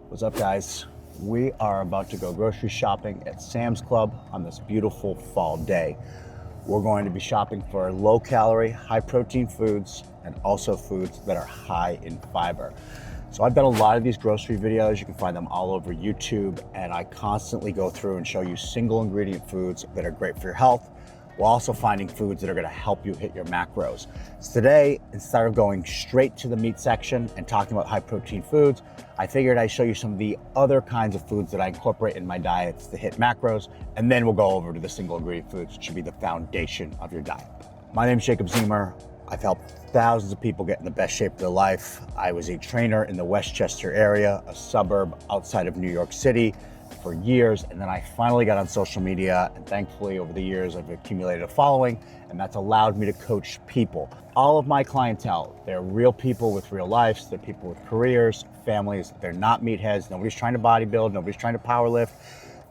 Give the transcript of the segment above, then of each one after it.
What's up, guys? We are about to go grocery shopping at Sam's Club on this beautiful fall day. We're going to be shopping for low calorie, high protein foods and also foods that are high in fiber. So I've done a lot of these grocery videos. You can find them all over YouTube, and I constantly go through and show you single ingredient foods that are great for your health, while also finding foods that are gonna help you hit your macros. So today, instead of going straight to the meat section and talking about high protein foods, I figured I'd show you some of the other kinds of foods that I incorporate in my diets to hit macros, and then we'll go over to the single ingredient foods, which should be the foundation of your diet. My name is Jacob Ziemer. I've helped thousands of people get in the best shape of their life. I was a trainer in the Westchester area, a suburb outside of New York City, for years, and then I finally got on social media, and thankfully over the years I've accumulated a following, and that's allowed me to coach people. All of my clientele, they're real people with real lives, they're people with careers, families, they're not meatheads, nobody's trying to bodybuild, nobody's trying to power lift.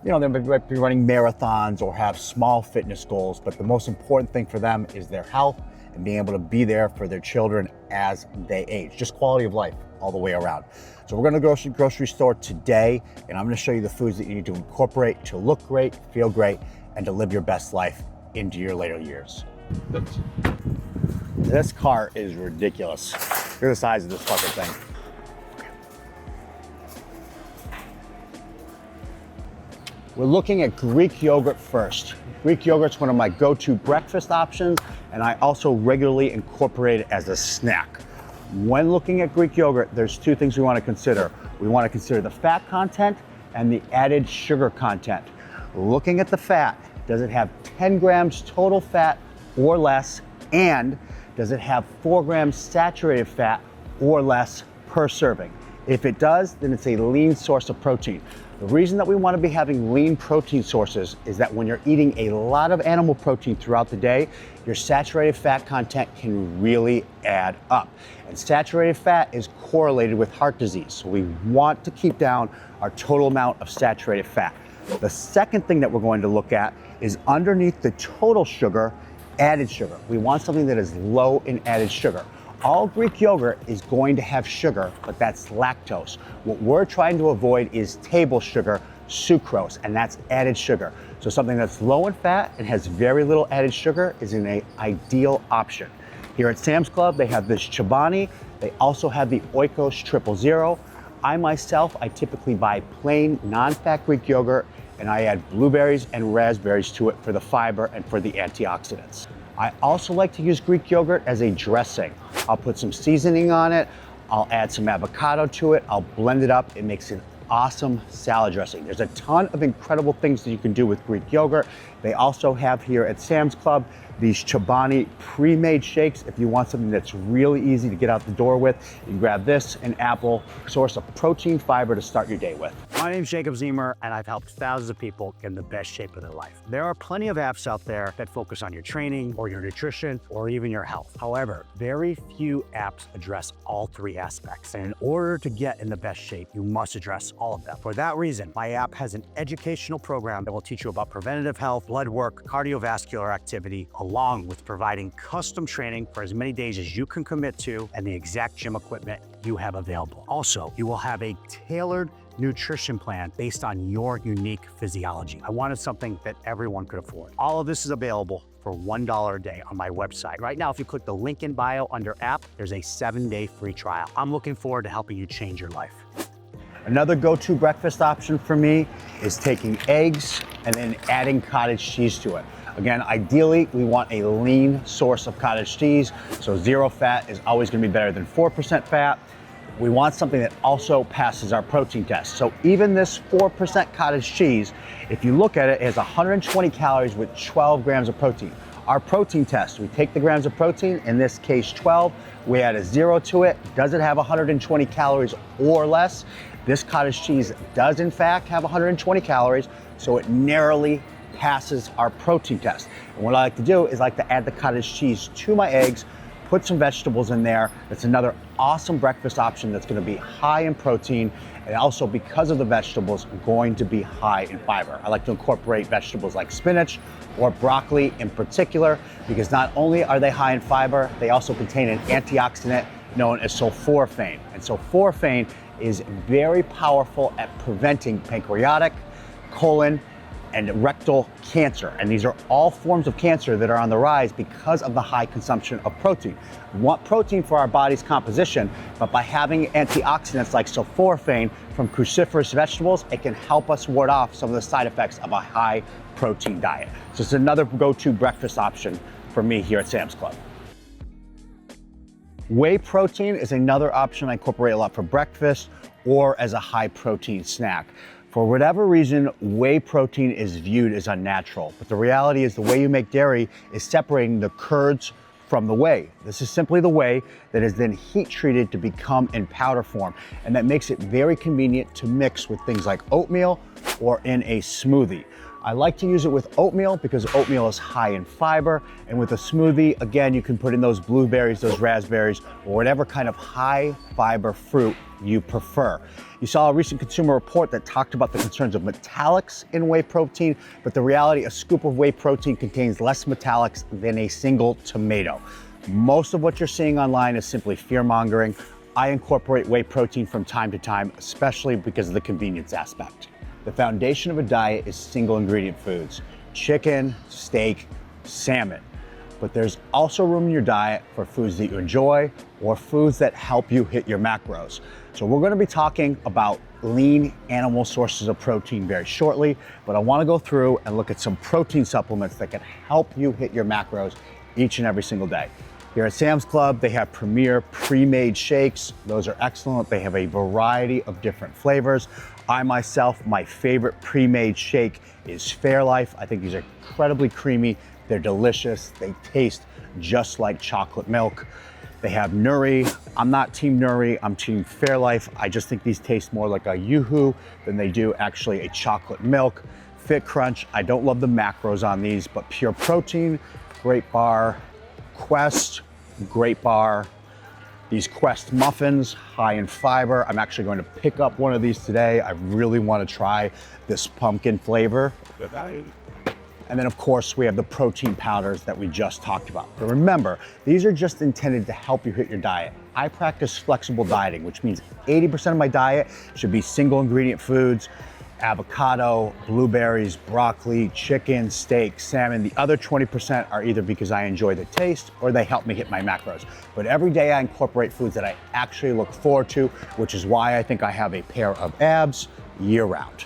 You know, they might be running marathons or have small fitness goals, but the most important thing for them is their health and being able to be there for their children as they age, just quality of life all the way around. So we're gonna go to the grocery store today, and I'm gonna show you the foods that you need to incorporate to look great, feel great, and to live your best life into your later years. This cart is ridiculous. Look at the size of this fucking thing. We're looking at Greek yogurt first. Greek yogurt's one of my go-to breakfast options, and I also regularly incorporate it as a snack. When looking at Greek yogurt, there's two things we want to consider. We want to consider the fat content and the added sugar content. Looking at the fat, does it have 10 grams total fat or less, and does it have 4 grams saturated fat or less per serving? If it does, then it's a lean source of protein. The reason that we want to be having lean protein sources is that when you're eating a lot of animal protein throughout the day, your saturated fat content can really add up. And saturated fat is correlated with heart disease. So we want to keep down our total amount of saturated fat. The second thing that we're going to look at is underneath the total sugar, added sugar. We want something that is low in added sugar. All Greek yogurt is going to have sugar, but that's lactose. What we're trying to avoid is table sugar, sucrose, and that's added sugar. So something that's low in fat and has very little added sugar is an ideal option. Here at Sam's Club, they have this Chobani. They also have the Oikos 000. I typically buy plain, non-fat Greek yogurt, and I add blueberries and raspberries to it for the fiber and for the antioxidants. I also like to use Greek yogurt as a dressing. I'll put some seasoning on it, I'll add some avocado to it, I'll blend it up. It makes an awesome salad dressing. There's a ton of incredible things that you can do with Greek yogurt. They also have here at Sam's Club these Chobani pre-made shakes. If you want something that's really easy to get out the door with, you can grab this, an apple, source of protein fiber to start your day with. My name's Jacob Ziemer, and I've helped thousands of people get in the best shape of their life. There are plenty of apps out there that focus on your training or your nutrition or even your health. However, very few apps address all three aspects. And in order to get in the best shape, you must address all of them. For that reason, my app has an educational program that will teach you about preventative health, blood work, cardiovascular activity, along with providing custom training for as many days as you can commit to and the exact gym equipment you have available. Also, you will have a tailored nutrition plan based on your unique physiology. I wanted something that everyone could afford. All of this is available for $1 a day on my website. Right now, if you click the link in bio under app, there's a 7-day free trial. I'm looking forward to helping you change your life. Another go-to breakfast option for me is taking eggs and then adding cottage cheese to it. Again, ideally, we want a lean source of cottage cheese, so 0 fat is always gonna be better than 4% fat. We want something that also passes our protein test. So even this 4% cottage cheese, if you look at it, it has 120 calories with 12 grams of protein. Our protein test, we take the grams of protein, in this case 12, we add a 0 to it. Does it have 120 calories or less? This cottage cheese does in fact have 120 calories, so it narrowly passes our protein test. And what I like to do is I like to add the cottage cheese to my eggs, put some vegetables in there. That's another awesome breakfast option that's gonna be high in protein, and also because of the vegetables, going to be high in fiber. I like to incorporate vegetables like spinach or broccoli in particular, because not only are they high in fiber, they also contain an antioxidant known as sulforaphane. And sulforaphane is very powerful at preventing pancreatic, colon, and rectal cancer. And these are all forms of cancer that are on the rise because of the high consumption of protein. We want protein for our body's composition, but by having antioxidants like sulforaphane from cruciferous vegetables, it can help us ward off some of the side effects of a high protein diet. So it's another go-to breakfast option for me here at Sam's Club. Whey protein is another option I incorporate a lot for breakfast or as a high protein snack. For whatever reason, whey protein is viewed as unnatural, but the reality is the way you make dairy is separating the curds from the whey. This is simply the whey that is then heat treated to become in powder form, and that makes it very convenient to mix with things like oatmeal or in a smoothie. I like to use it with oatmeal because oatmeal is high in fiber, and with a smoothie, again, you can put in those blueberries, those raspberries, or whatever kind of high fiber fruit you prefer. You saw a recent consumer report that talked about the concerns of metallics in whey protein, but the reality, a scoop of whey protein contains less metallics than a single tomato. Most of what you're seeing online is simply fear-mongering. I incorporate whey protein from time to time, especially because of the convenience aspect. The foundation of a diet is single ingredient foods: chicken, steak, salmon. But there's also room in your diet for foods that you enjoy or foods that help you hit your macros. So we're gonna be talking about lean animal sources of protein very shortly, but I wanna go through and look at some protein supplements that can help you hit your macros each and every single day. Here at Sam's Club, they have Premier pre-made shakes. Those are excellent. They have a variety of different flavors. I myself, my favorite pre-made shake is Fairlife. I think these are incredibly creamy. They're delicious. They taste just like chocolate milk. They have Nuri. I'm not Team Nuri, I'm Team Fairlife. I just think these taste more like a Yoo-hoo than they do actually a chocolate milk. Fit Crunch, I don't love the macros on these, but Pure Protein, great bar. Quest, great bar. These Quest muffins, high in fiber. I'm actually going to pick up one of these today. I really want to try this pumpkin flavor. And then of course we have the protein powders that we just talked about. But remember, these are just intended to help you hit your diet. I practice flexible dieting, which means 80% of my diet should be single ingredient foods: avocado, blueberries, broccoli, chicken, steak, salmon. The other 20% are either because I enjoy the taste or they help me hit my macros. But every day I incorporate foods that I actually look forward to, which is why I think I have a pair of abs year round.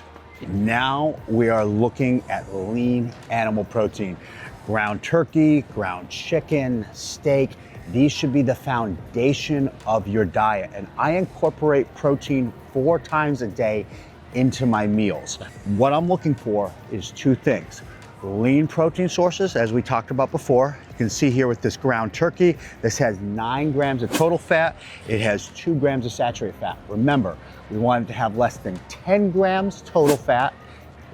Now we are looking at lean animal protein. Ground turkey, ground chicken, steak. These should be the foundation of your diet. And I incorporate protein 4 times a day into my meals. What I'm looking for is 2 things. Lean protein sources, as we talked about before. You can see here with this ground turkey, this has 9 grams of total fat. It has 2 grams of saturated fat. Remember, we want it to have less than 10 grams total fat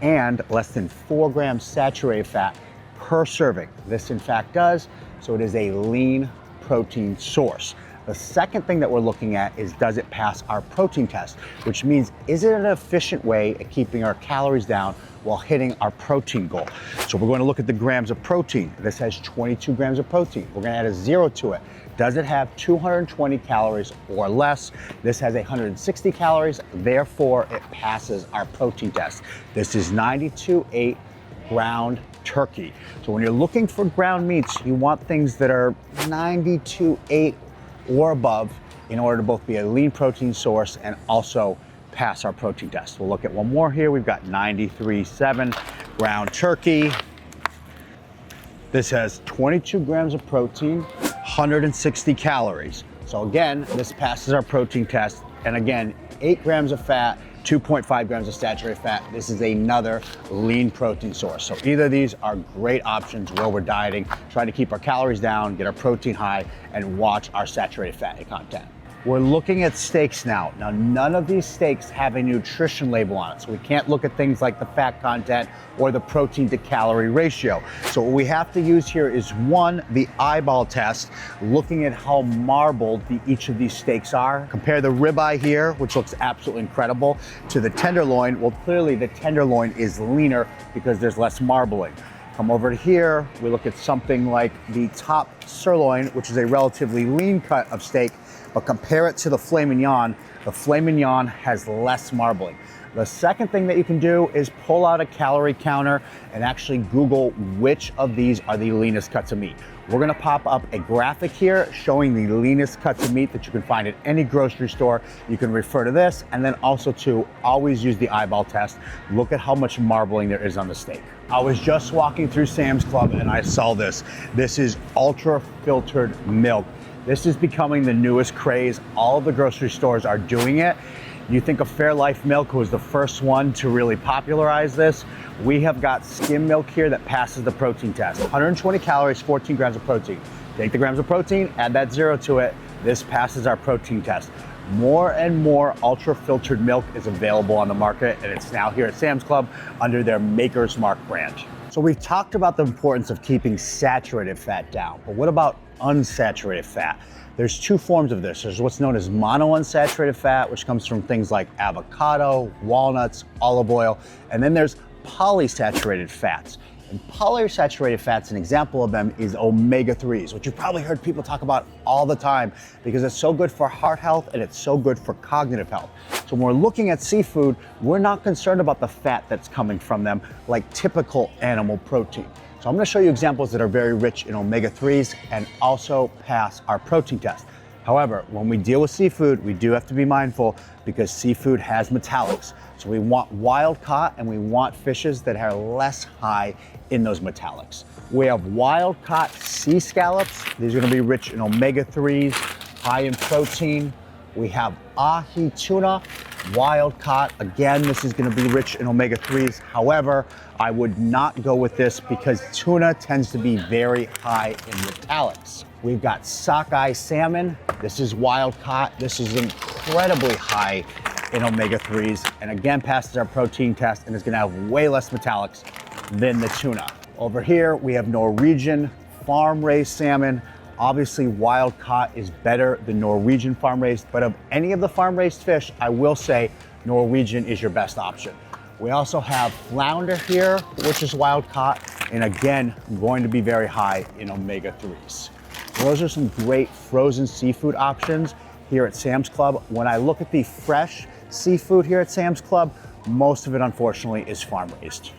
and less than 4 grams saturated fat per serving. This in fact does, so it is a lean protein source. The second thing that we're looking at is, does it pass our protein test? Which means, is it an efficient way at keeping our calories down while hitting our protein goal? So we're going to look at the grams of protein. This has 22 grams of protein. We're going to add a 0 to it. Does it have 220 calories or less? This has 160 calories, therefore it passes our protein test. This is 92.8 ground turkey. So when you're looking for ground meats, you want things that are 92.8 or above in order to both be a lean protein source and also pass our protein test. We'll look at one more here. We've got 93.7 ground turkey. This has 22 grams of protein, 160 calories. So again, this passes our protein test. And again, 8 grams of fat, 2.5 grams of saturated fat. This is another lean protein source. So either of these are great options while we're dieting, trying to keep our calories down, get our protein high, and watch our saturated fat content. We're looking at steaks now. Now, none of these steaks have a nutrition label on it, so we can't look at things like the fat content or the protein to calorie ratio. So what we have to use here is, one, the eyeball test, looking at how marbled each of these steaks are. Compare the ribeye here, which looks absolutely incredible, to the tenderloin. Well, clearly the tenderloin is leaner because there's less marbling. Come over to here, we look at something like the top sirloin, which is a relatively lean cut of steak, but compare it to the filet mignon. The filet mignon has less marbling. The second thing that you can do is pull out a calorie counter and actually Google which of these are the leanest cuts of meat. We're gonna pop up a graphic here showing the leanest cuts of meat that you can find at any grocery store. You can refer to this, and then also to always use the eyeball test. Look at how much marbling there is on the steak. I was just walking through Sam's Club and I saw this. This is ultra filtered milk. This is becoming the newest craze. All of the grocery stores are doing it. You think of Fairlife Milk was the first one to really popularize this. We have got skim milk here that passes the protein test. 120 calories, 14 grams of protein. Take the grams of protein, add that 0 to it. This passes our protein test. More and more ultra filtered milk is available on the market, and it's now here at Sam's Club under their Maker's Mark brand. So we've talked about the importance of keeping saturated fat down, but what about unsaturated fat? There's two forms of this. There's what's known as monounsaturated fat, which comes from things like avocado, walnuts, olive oil, and then there's polysaturated fats. And polysaturated fats, an example of them is omega-3s, which you've probably heard people talk about all the time because it's so good for heart health and it's so good for cognitive health. So when we're looking at seafood, we're not concerned about the fat that's coming from them like typical animal protein. So I'm gonna show you examples that are very rich in omega-3s and also pass our protein test. However, when we deal with seafood, we do have to be mindful because seafood has metallics. So we want wild caught and we want fishes that are less high in those metallics. We have wild caught sea scallops. These are gonna be rich in omega-3s, high in protein. We have ahi tuna, wild caught. Again, this is gonna be rich in omega-3s. However, I would not go with this because tuna tends to be very high in metallics. We've got sockeye salmon. This is wild caught. This is incredibly high in omega-3s, and again passes our protein test and is gonna have way less metallics than the tuna. Over here, we have Norwegian farm-raised salmon. Obviously, wild caught is better than Norwegian farm-raised, but of any of the farm-raised fish, I will say Norwegian is your best option. We also have flounder here, which is wild caught, and again, going to be very high in omega-3s. Those are some great frozen seafood options here at Sam's Club. When I look at the fresh seafood here at Sam's Club, most of it unfortunately is farm-raised.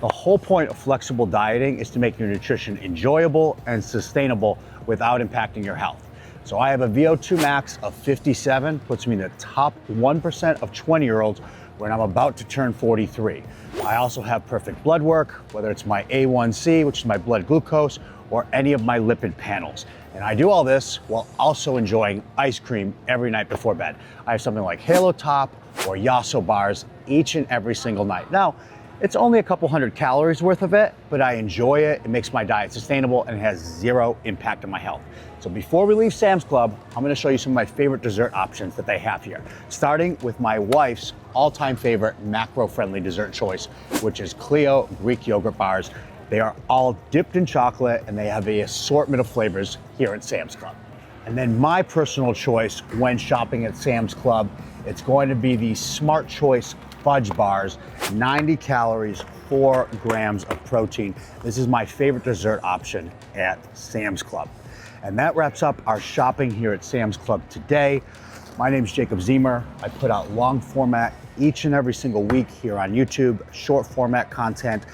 The whole point of flexible dieting is to make your nutrition enjoyable and sustainable without impacting your health. So I have a VO2 max of 57, puts me in the top 1% of 20-year-olds when I'm about to turn 43. I also have perfect blood work, whether it's my A1C, which is my blood glucose, or any of my lipid panels. And I do all this while also enjoying ice cream every night before bed. I have something like Halo Top or Yasso bars each and every single night. Now, it's only a couple hundred calories worth of it, but I enjoy it. It makes my diet sustainable and has zero impact on my health. So before we leave Sam's Club, I'm gonna show you some of my favorite dessert options that they have here. Starting with my wife's all-time favorite macro-friendly dessert choice, which is Clio Greek yogurt bars. They are all dipped in chocolate and they have an assortment of flavors here at Sam's Club. And then my personal choice when shopping at Sam's Club, it's going to be the Smart Choice fudge bars, 90 calories, 4 grams of protein. This is my favorite dessert option at Sam's Club. And that wraps up our shopping here at Sam's Club today. My name is Jacob Ziemer. I put out long format each and every single week here on YouTube, short format content,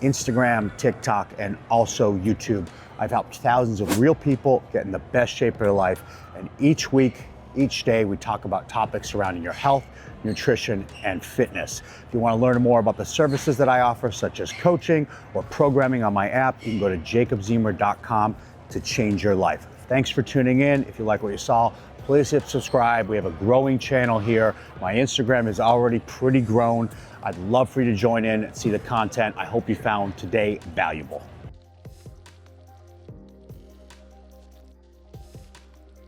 Instagram, TikTok, and also YouTube. I've helped thousands of real people get in the best shape of their life. And each week, each day, we talk about topics surrounding your health, nutrition, and fitness. If you want to learn more about the services that I offer, such as coaching or programming on my app, you can go to jacobziemer.com to change your life. Thanks for tuning in. If you like what you saw, please hit subscribe. We have a growing channel here. My Instagram is already pretty grown. I'd love for you to join in and see the content. I hope you found today valuable.